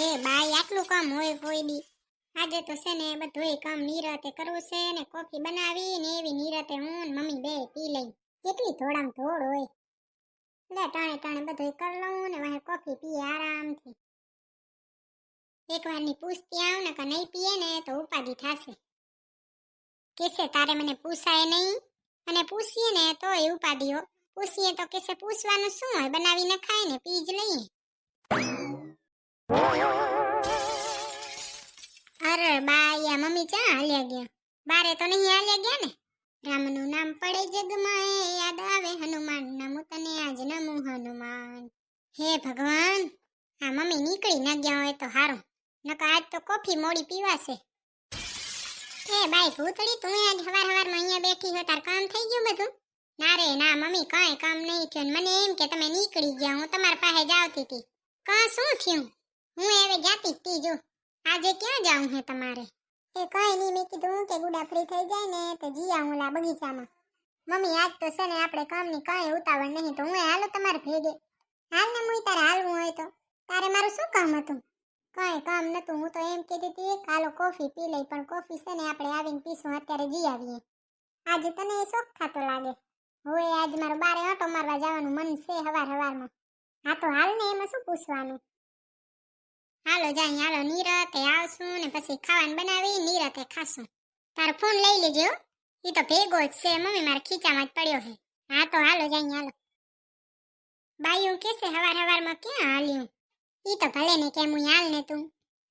એ બાઈ આટલું કામ હોય કોઈ દી. આજે તો છે ને બધુંય કામ નિરાતે કરવું છે ને કોફી બનાવી ને એવી નિરાતે હું ને મમ્મી બે પી લઈ. કેટલી થોડામ થોડ હોય. લે ટાણે ટાણે બધુંય કરી લઉં ને વાહે કોફી પીએ આરામથી. એકવારની પૂછતી આવ ને કે નહીં પીએ ને તો ઉપાધિ થાશે. કેસે તારે મને પૂછાય નહીં અને પૂછીએ ને તોય ઉપાધિ હો. પૂછીએ તો કેસે પૂછવાનું શું હોય, બનાવીને ખાય ને પી જ લઈએ. અરે બાયા મમ્મી ચા હાલ્યા ગયા? બારે તો નહીં હાલ્યા ગયા ને? રામનું નામ પડે જગમાં એ યાદ આવે હનુમાન, નમું તને આજ નમું હનુમાન. હે ભગવાન, આ મમ્મી નીકળી ન ગયા હોય તો હારું, નકર આજ તો કોફી મોડી પીવાશે. એ બાઈ ભૂતળી, તું આજ હવાર હવારમાં અહીંયા બેઠી હો, તાર કામ થઈ ગયું બધું? ના રે ના મમ્મી, કાંઈ કામ નહીં થયું. મને એમ કે તમે નીકળી ગયા, હું તમારા પાસે જાવતી હતી. કાં શું થયું? હું હવે જાતી જ તી. જો આજે ક્યાં જાઉં હે તમારે? એ કઈ નહીં, મેં કીધું કે ગુડા ફ્રી થઈ જાય ને તો જી આવું લા બગીચામાં. મમ્મી આજ તો છે ને આપણે કામની કાંઈ ઉતાવળ નહીં, તો હું હાલો તમારે ભેગે. હાલ ને મુઈ તારે હાલવું હોય તો. તારે મારું શું કામ હતું? કાંઈ કામ નતું, હું તો એમ કીધી હતી કે હાલો કોફી પી લઈ, પણ કોફી છે ને આપણે આવીને પીશું, અત્યારે જી આવીએ. આજે તને શોખ થતો લાગે. હવે આજ મારો બારે આંટો મારવા જવાનું મન છે હવાર હવારમાં. હા તો હાલ ને, એમાં શું પૂછવાનું? હાલો જાય, હાલો નિરાતે આવશું ને પછી ખાવાનું બનાવી નિરાતે ખાશું. તારો ફોન લઈ લેજો, એ તો ભેગો જ છે મમ્મી, મારા ખીચામાં જ પડ્યો છે. હા તો હાલો જાય, હાલો. બાયું કેસે હવાર હવારમાં ક્યાં હાલ્યું? ઈ તો ભલે ને કેમ હું હાલ ને, તું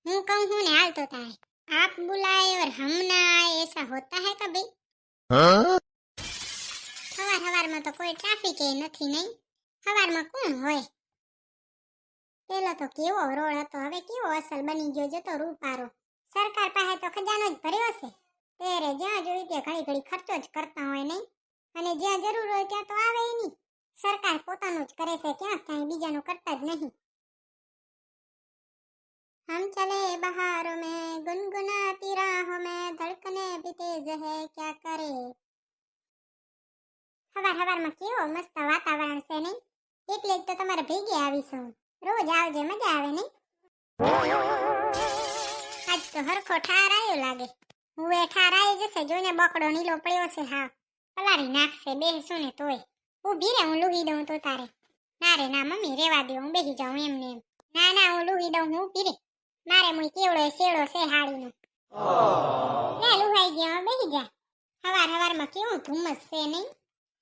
હું કહું હું ને હાલ તો થાય. આપ बुलाए और हम ना आए, ऐसा होता है कभी? હવાર હવારમાં તો કોઈ ટ્રાફિક એ નથી નહીં. હવારમાં કોણ હોય? પેલો તો કેવો રોડ હતો, હવે કેવો અસલ બની ગયો જતો રૂપારો. સરકાર પાસે તો ખજાનો જ ભર્યો છે. ત્યારે જ્યાં જોઈ ત્યાં ઘડી ઘડી ખર્ચો જ કરતા હોય નહીં, અને જ્યાં જરૂર હોય ત્યાં તો આવે નહીં. સરકાર પોતાનું જ કરે છે, ક્યાં કાંઈ બીજાનું કરતા જ નહીં. हम चले बहारों में गुनगुनाती राहों में, धड़कने भी तेज है क्या करे. હવાર હવારમાં કેવો મસ્ત વાતાવરણ છે નહીં? એટલે જ તો તમારે ભેગી આવીશું. રોજ આવજે, મજા આવે નહીં? આજ તો હરખો ઠાર આવ્યો લાગે. હું એ ઠાર આવી જશે, જોઈને બકડો નીલો પડ્યો છે. હા પલારી નાખશે, બેસું ને તોય. ઊભી રે, હું લૂહી દઉં તો તારે. ના રે ના મમ્મી, રેવા દે, હું બેસી જાઉં એમને એમ. ના ના, હું લૂહી દઉં, હું ઊભી રે. મારે મુઈ કેવડો શેડો છે હાડીનો. લે લુહાઈ ગયા, બેસી જા. હવાર હવારમાં કેવું ધુમ્મસ છે નહીં?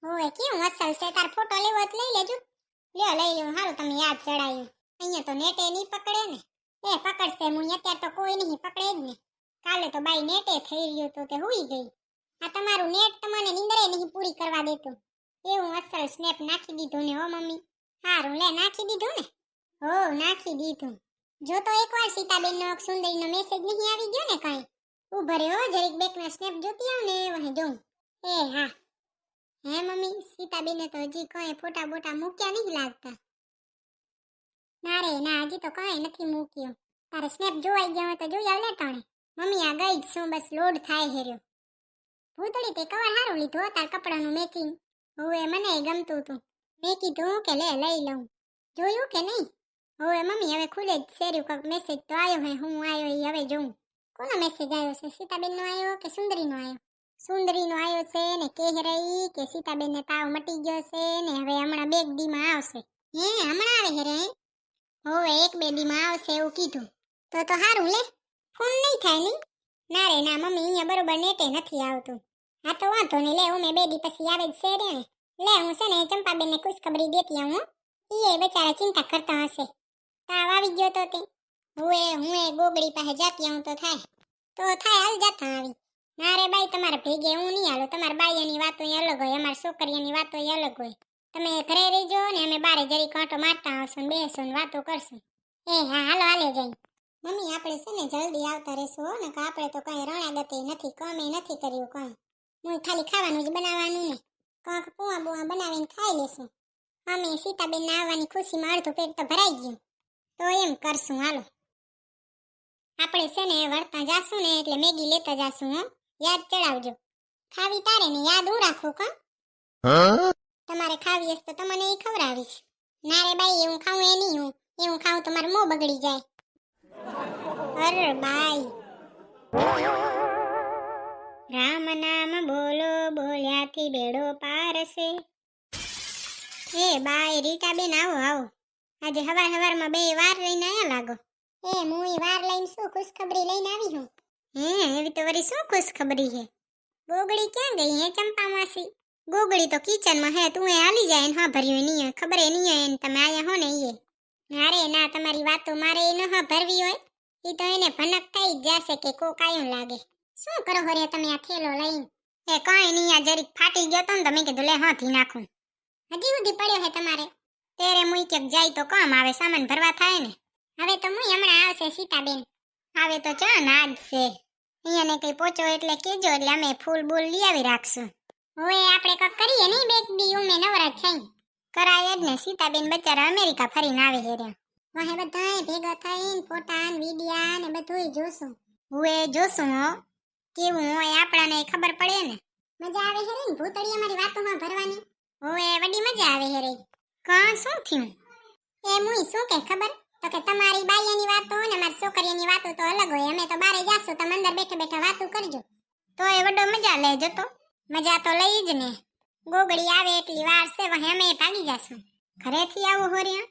હોય કેવું અસલ છે. તાર ફોટો લેવો તો લઈ લેજો. લ્યો લઈ લેવું, હારું તમે યાદ ચડાયું. અહીંયા તો નેટે નહીં પકડે ને. એ પકડશે મુઈ, અત્યારે તો કોઈ નહીં પકડે જ ને. કાલે તો બાઈ નેટે થઈ રહ્યું તો તે હુઈ ગઈ. આ તમારું નેટ તમને નીંદરે નહીં પૂરી કરવા દેતું. એવું અસલ સ્નેપ નાખી દીધું ને હો મમ્મી. હારું લે, નાખી દીધું ને? હો નાખી દીધું. જો તો એકવાર સીતાબેનનો સુંદરીનો મેસેજ નહીં આવી ગયો ને કાંઈ? ઉભા રહ્યો, જરીક બેકના સ્નેપ જોતી આવ ને વહે જોઉં. એ હા હે મમ્મી, સીતાબેને તો હજી કઈ ફોટા બોટા મૂક્યા નહીં લાગતા. ના રે ના, હજી તો કઈ નથી મૂક્યો. તારે સ્નેપ જોવાઈ ગયા હોય તો જોઈ આવ લે ટાણે. મમ્મી આ ગઈ જ શું, બસ લોડ થાય હેર્યો. ભૂતળી તે કવર હારું લીધું, તાર કપડાનું મેચિંગ. હવે મને ગમતું હતું, મેં કીધું કે લે લઈ લઉં. જોયું કે નહીં? હવે મમ્મી હવે ખુલે જ શેર્યું, કંઈક મેસેજ તો આવ્યો હે. હું આવ્યો એ હવે જોઉં. કોનો મેસેજ આવ્યો છે? સીતાબેનનો આવ્યો કે સુંદરીનો આવ્યો? સુંદરીનો આવ્યો છે ને કહે રહી કે સીતાબેનને તાવ મટી ગયો છે ને હવે હમણાં 2 દીમાં આવશે. હે હમણાં આવે હે રે? હવે 1-2 દીમાં આવશે એવું કીધું. તો હારું લે, ફોન નહીં થાય નહીં? ના રે ના મમ્મી, અહીંયા બરોબર નેટે નથી આવતું. હા તો વાંધો નહીં, લે હું 2 દી પછી આવે જ છે રે ને. લે હું છે ને ચંપાબેનને ખુશખબરી દેતી આવું. એ બેચારા ચિંતા કરતા હશે. તાવ આવી ગયો તો તે. હું ગોગડી પાસે જાતી આવું તો થાય હાલ જાતા આવી. ના રે બાઈ, તમારે ભેગે હું નહીં હાલો. તમારા બાઈઓની વાતો અલગ હોય, અમારા છોકરીઓની વાતો અલગ હોય. તમે ઘરે રહીજો ને અમે બારે જરી કાંટો મારતા આવશું, બેસું ને વાતો કરશું. એ હા હાલો હાલે જાય. મમ્મી આપણે છે ને જલ્દી આવતા રહેશું હો, ને કે આપણે તો કઈ રણાગતે નથી, કમે નથી કર્યું કઈ. હું ખાલી ખાવાનું જ બનાવવાનું ને કાંક પૂવા બુવા બનાવીને ખાઈ લેશું. અમે સીતાબેનના આવવાની ખુશીમાં અડધું પેટ તો ભરાઈ ગયું. તો એમ કરશું હાલો. આપણે છે ને વળતા જાશું ને એટલે મેગી લેતા જાશું હો, યાદ ચડાવજો. ખાવી તારે ને યાદ હું રાખું કા? તમારે ખાવી હશે તો તમને એ ખવડાવીશ. ના રે બાઈ, એવું ખાવું એ નહીં, હું એવું ખાવું તો મારું મોં બગડી જાય. અરે બાઈ, રામ નામ બોલો બોલ્યાથી બેડો પાર છે. એ બાઈ રીટાબેન આવો આવો, આજે હવાર હવારમાં બે વાર લઈને આયા લાગો. એ મુઈ વાર લઈને શું ખુશખબરી લઈને આવી હું. એવી તો વરી શું ખુશખબરી છે? ગોગડી ક્યાં ગઈ હે ચંપા માસી? ગોગડી તો કિચનમાં હે, તું એ હાલી જાય ને હા ભર્યું નહીં ખબર એ નહીં એને તમે આયા હો ને એ. અરે ના, તમારી વાતો મારે એ ન હા ભરવી હોય, એ તો એને ભનક થઈ જ જશે કે કોક આયું લાગે. શું કરો હરે તમે આ થેલો લઈને? એ કાંઈ નહીં, આ જરીક ફાટી ગયો તો ને તમે કીધું લે હાથી નાખું. હજી સુધી પડ્યો હે તમારે? તેરે મુઈ કેક જાય તો કામ આવે, સામાન ભરવા થાય ને. હવે તો મુઈ હમણાં આવશે સીતાબેન. આવે તો ચા નાદ છે. અહીંયાને કઈ પોચો એટલે કેજો, એટલે અમે ફૂલ બૂલ લઈ આવી રાખશું. હવે આપણે કક કરીએ નહીં બેક દી ઉમે નવરાત થઈ. કરાય જ ને, સીતાબેન બચારા અમેરિકા ફરીને આવે હે રે. વાહે બધાય ભેગા થઈને ફોટા ને વિડિયા ને બધુંય જોશું. હુએ જોશું હો, કેવું હોય આપણાને ખબર પડે ને. મજા આવે હે રે ભૂતળી અમારી વાતોમાં ભરવાની. હવે વડી મજા આવે હે રે. કા શું થયું? એ મુઈ શું કે ખબર, તો કે તમારી બાઈયાની વાતો ને અમારી છોકરીઓની વાતો તો અલગ હોય. અમે તો બારે જાશું, તમે અંદર બેઠા બેઠા વાતો કરજો. તો એ વડો મજા લેજો. તો મજા તો લઈ જ ને. ગોગડી આવે એટલી વાર છે, વહે અમે ભાગી જાશું. ઘરેથી આવો હોર્યા?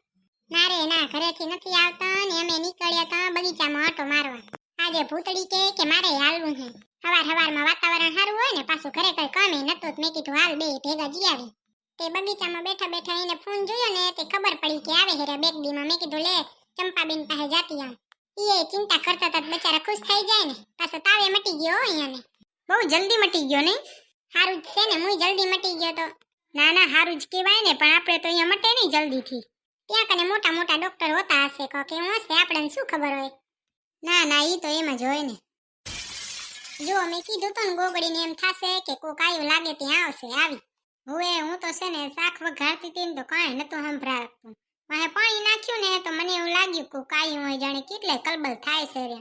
ના રે ના, ઘરેથી નથી આવતા ને અમે નીકળ્યા તા બગીચામાં આંટો મારવા. આજે ભૂતળી કે મારે હાલવું છે. હવાર હવારમાં વાતાવરણ સારું હોય ને, પાછું ઘરે કઈ કામે નતું, મેં કીધું હાલ બે ભેગા જી આવી. તે બગીચામાં બેઠા બેઠા એને ફોન જોયો ને તે ખબર પડી કે આવે હેરા બેક દીમાં. મેં કીધું લે ચંપાબેન પાસે જાતી આમ. ઈ ચિંતા કરતા હતા બચારા ખુશ થઈ જાય ને. પાછો તાવે મટી ગયો અહીંયાને. બહુ જલ્દી મટી ગયો નહીં? હારું જ છે ને, મુઈ જલ્દી મટી ગયો તો. ના ના, હારું જ કહેવાય ને, પણ આપણે તો અહીંયા મટે નહીં જલ્દીથી. ત્યાં કને મોટા મોટા ડોક્ટર હોતા હશે, કે હું હશે આપણને શું ખબર હોય. ના ના, ઈ તો એમ જ હોય ને. જો મેં કીધું તો ને ગોગડીને એમ થાશે કે કોક આયું લાગે ત્યાં આવશે, આવી. હવે હું તો છે ને શાક વઘારતી હતી ને તો કાંઈ નતું સંભળાતું. વાહે પાણી નાખ્યું ને તો મને એવું લાગ્યું કોક આયું હોય, જાણે કેટલે કલબલ થાય છે રે.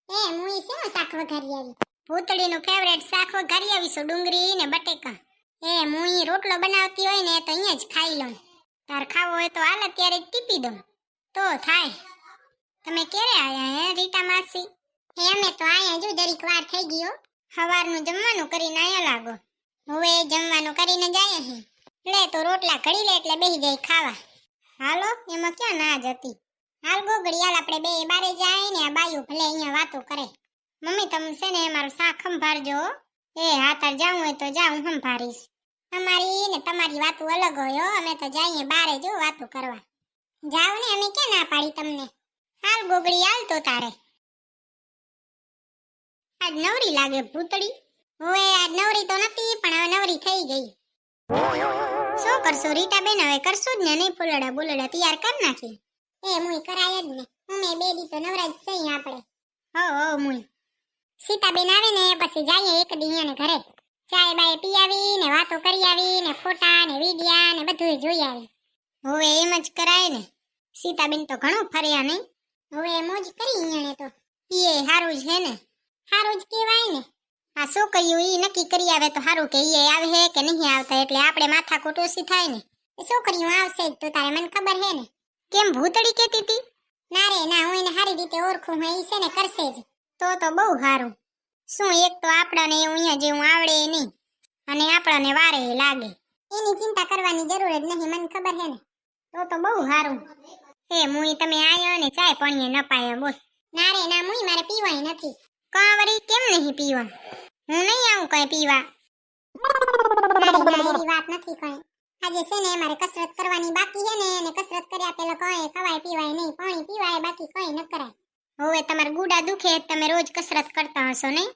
એ મુઈ શેનું શાક વઘારી આવી? ભૂતળીનું ફેવરેટ શાક વઘારી આવીશું, ડુંગળી ને બટેકા. એ મુઈ રોટલો બનાવતી હોય ને તો અહીંયા જ ખાઈ લઉં. તાર ખાવો હોય તો હાલ અત્યારે જ ટીપી દઉં તો થાય. તમે ક્યારે આયા હે રીટા માસી? હે અમે તો આયા જો જરીક વાર થઈ ગયો. સવારનું જમવાનું કરીને આયા લાગો. હવે જમવાનું કરીને જાય હે. લે તો રોટલા ઘડી લે એટલે બેહી જાય ખાવા. હાલો, એમાં ક્યાં ના જ હતી. હાલ ગોગડી હાલ, આપણે બે બારે જાય ને આ બાયું ભલે અહીંયા વાતો કરે. મમ્મી તમે છે ને મારું શાક સંભાળજો. એ હા, તાર જાવું હોય તો જા, હું સંભાળીશ. અમારી ને તમારી વાતો અલગ હોય હો, અમે તો જઈએ બારે જો વાતો કરવા. જાવ ને, અમે ક્યાં ના પાડી તમને. હાલ ગોગડી હાલ તો તારે. આજ નવરી લાગે ભૂતળી. હવે આજ નવરી તો નથી, પણ હવે નવરી થઈ ગઈ. શું કરશો રીટાબેન? હવે કરશું જ ને, નહીં ફૂલડા બુલડા તૈયાર કરી નાખી. એ મુઈ કરાય જ ને, અમે બે દી તો નવરાજ થઈ આપણે. હો મુઈ. સીતાબેન આવે ને પછી જઈએ એક દી એને ઘરે. ચાય બાય પી આવી ને વાતો કરી આવી ને ફોટા ને વિડિયા ને બધું જોઈ આવી. હવે એમ જ કરાય ને. સીતાબેન તો ઘણું ફર્યા નહીં? હવે મોજ કરી અહીંયા તો. ઈ હારું જ હે ને. હારું જ કહેવાય ને. આ છોકરીયું ઈ નક્કી કરી આવે તો હારું કે ઈ આવે હે કે નહીં આવતા, એટલે આપણે માથાકૂટ ઓછી થાય ને. છોકરીયું આવશે જ તો તારે મને ખબર હે ને. કેમ ભૂતળી કહેતી હતી? ના રે ના, હું એને સારી રીતે ઓળખું હું, ઈ છે ને કરશે જ. તો બહુ સારું. શું એક તો આપણાને અહીંયા જેવું આવડે નહીં અને આપણાને વારે લાગે. એની ચિંતા કરવાની જરૂર જ નહીં, મને ખબર હે ને. તો બહુ સારું. એ મુઈ તમે આયો ને ચાય પાણીએ ન પાયા બોલ. ના રે ના મુઈ, મારે પીવાય નથી. કાંવરી કેમ નહીં પીવા? હું નહીં આવું કઈ પીવા. એવી વાત નથી કઈ. આજે છે ને મારે કસરત કરવાની બાકી છે ને, અને કસરત કર્યા પેલા કઈ ખવાય પીવાય નહીં, પાણી પીવાય, બાકી કઈ ન કરાય. હવે તમારા ગુડા દુખે તમે રોજ કસરત કરતા હશો નહીં?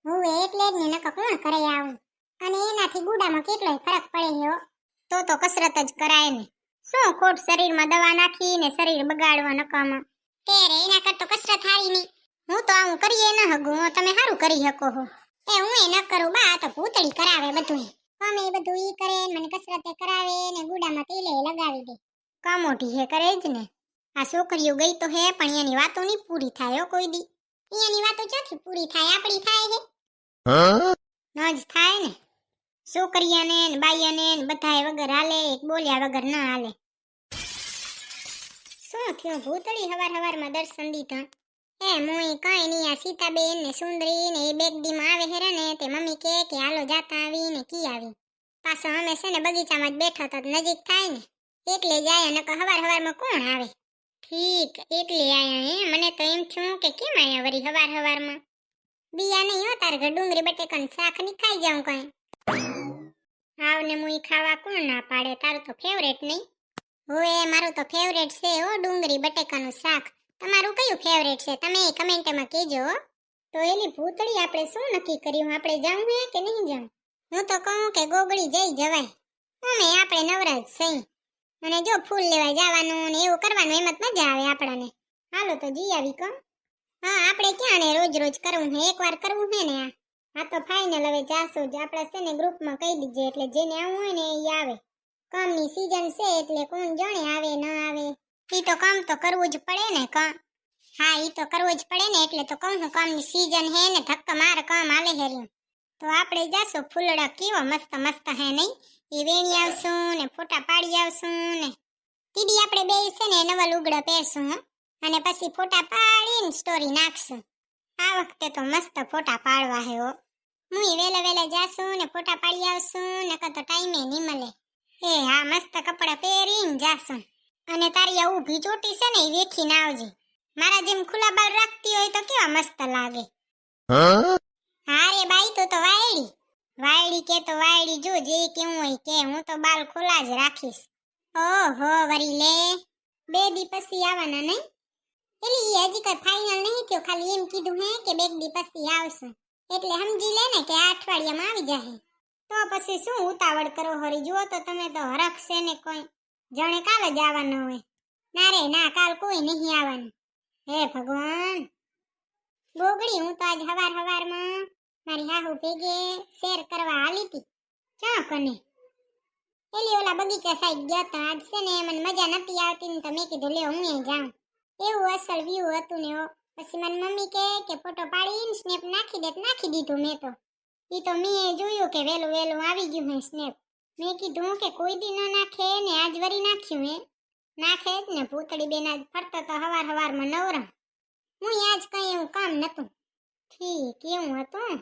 હવે એટલે જ ને, નકર કોણ કરે આવું. અને એનાથી ગુડામાં કેટલોય ફરક પડે છે હો. તો કસરત જ કરાય ને. શું ખોટ શરીરમાં દવા નાખીને શરીર બગાડવા નકામાં. તેરે એના કરતો કસરત હારી નહીં. હું તો આવું કરીએ ન હગું, તમે સારું કરી શકો હો. એ હું ન કરું બા, તો ભૂતળી કરાવે બધું. અમે બધું ઈ કરે, મને કસરતે કરાવે ને ગુડામાં તેલે લગાવી દે. કામોટી હે કરે જ ને. આ છોકરીઓ ગઈ તો હે, પણ એની વાતો નહીં પૂરી થાય હો કોઈ દી. એની વાતો ચોથી પૂરી થાય, આપણી થાય હે ન જ થાય ને. છોકરીયાને ને બાઈયાને ને બધાય વગર હાલે, એક બોલ્યા વગર ન હાલે. શું થયું ભૂતળી હવાર હવારમાં દર્શન દીધા? એ મુઈ કઈ નહીં આ સીતાબેન ને સુંદરી ને એ બેગ દીમાં આવે હેરે ને તે મમ્મી કે હાલો જાતા આવી ને કી આવી પાછો અમે છે ને બગીચામાં જ બેઠા હતા નજીક થાય ને એટલે જ આયા નકર હવારમાં કોણ આવે ઠીક એટલે આયા હે મને તો એમ થયું કે કેમ આયા વરી હવારમાં બિયા નહીં હો તારે ઘર ડુંગળી બટેકાનું શાક ની ખાઈ જાઉં કઈ આવને મુઈ ખાવા કોણ ના પાડે તારું તો ફેવરેટ નહીં હોએ મારું તો ફેવરેટ છે હો ડુંગળી બટેકાનું શાક તમારું કયું ફેવરેટ છે તમે કમેન્ટમાં કહેજો તો એલી ભૂતળી આપણે શું નક્કી કર્યું આપણે જાવું હે કે નહીં જાવું હું તો કહું કે ગોગળી જઈ જવાય અમે આપણે નવરાજ સહી અને જો ફૂલ લેવા જવાનું ને એવું કરવાનું એમ જ મજા આવે આપણને હાલો તો જી આવી કહું હા આપણે ક્યાં ને રોજ કરવું હે એકવાર કરવું હે ને આ તો ફાઇનલ હવે જાશું જ આપણે છે ને ગ્રુપમાં કહી દીજે એટલે જેને આવવું હોય ને એ આવે કામની સીઝન છે એટલે કોણ જાણે આવે ન આવે ઈ તો કામ તો કરવું જ પડે ને કામ હા ઈ તો કરવું જ પડે ને એટલે તો કહું છું કામની સીઝન હે ને ધક્કા માર કામ આલે હેર્યું તો આપણે જાશું ફૂલડા કેવો મસ્ત હે નહીં એ વેણી આવશું ને ફોટા પાડી આવશું ને દીદી આપણે બે છે ને નવા લુગડા પહેરશું હો અને પછી ફોટા પાડીને સ્ટોરી નાખશું આ વખતે તો મસ્ત ફોટા પાડવા હે હો મુઈ વેલા જાશું ને ફોટા પાડી આવશું નકર તો ટાઈમે નહીં મળે એ હા મસ્ત કપડા પહેરીને જાશું અને તારી આ ઊભી ચોટી છે ને એ વેખીને આવજે મારા જેમ ખુલ્લા બાલ રાખતી હોય તો કેવા મસ્ત લાગે હા રે બાઈ તો વાયડી કે તો વાયડી જો જે કેવું હોય કે હું તો બાલ ખુલ્લા જ રાખીશ ઓહો વરી લે 2 દી પછી આવવાના નહીં એલી હજી કઈ ફાઇનલ નહીં થયો ખાલી એમ કીધું હે કે 2 દી પછી આવશું એટલે સમજી લે ને કે આ અઠવાડિયામાં આવી જાહે તો પછી શું ઉતાવળ કરો હરી જુઓ તો તમે તો હરખશે ને કોઈ જાણે કાલ જ આવવાનું હોય ના રે ના કાલ કોઈ નહીં આવવાનું હે ભગવાન ગોગડી હું તો આજ હવારમાં મારી હાહુ ભેગે શેર કરવા હાલી હતી ચા કને એલી ઓલા બગીચા સાઈડ ગયા તા આજ છે ને મને મજા નથી આવતી ને તો મેં કીધું લે હું જાઉં એવું અસલ વ્યૂ હતું ને પછી મારી મમ્મી કે ફોટો પાડીને સ્નેપ નાખી દીધું મેં તો ઈ તો મેં જોયું કે વેલું આવી ગયું હે સ્નેપ મેં કીધું કે કોઈ દી ન નાખે ને આજ વરી નાખ્યું હે નાખે જ ને ભૂતળી બેન આજ ફરતો તો હવારમાં નવરા હું આજ કઈ એવું કામ નતું ઠીક એવું હતું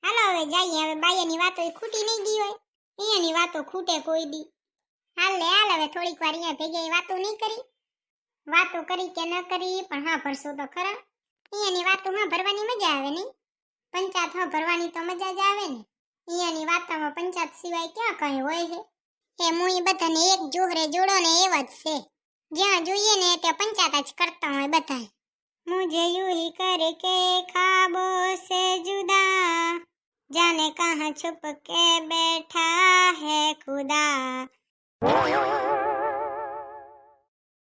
હાલો હવે જઈએ હવે બાયાની વાતો એ ખૂટી નહીં ગઈ હોય અહીંયાની વાતો ખૂટે કોઈ દી હાલ હવે થોડીક વાર અહીંયા ભેગી વાતો નહીં કરી વાતો કરી કે ન કરી પણ હા ભરશો તો ખરા અહીંયાની વાતો હા ભરવાની મજા આવે નહીં પંચાયત હા ભરવાની તો મજા જ આવે ને અહીંયાની વાતોમાં પંચાયત સિવાય ક્યાં કઈ હોય છે એ મુઈ બધાને એક જોહરે જોડો ને એવા જ છે જ્યાં જોઈએ ને ત્યાં પંચાયત જ કરતા હોય બધા मुझे यूं ही करके ख्वाबों से जुदा जाने कहाँ छुप के बैठा है खुदा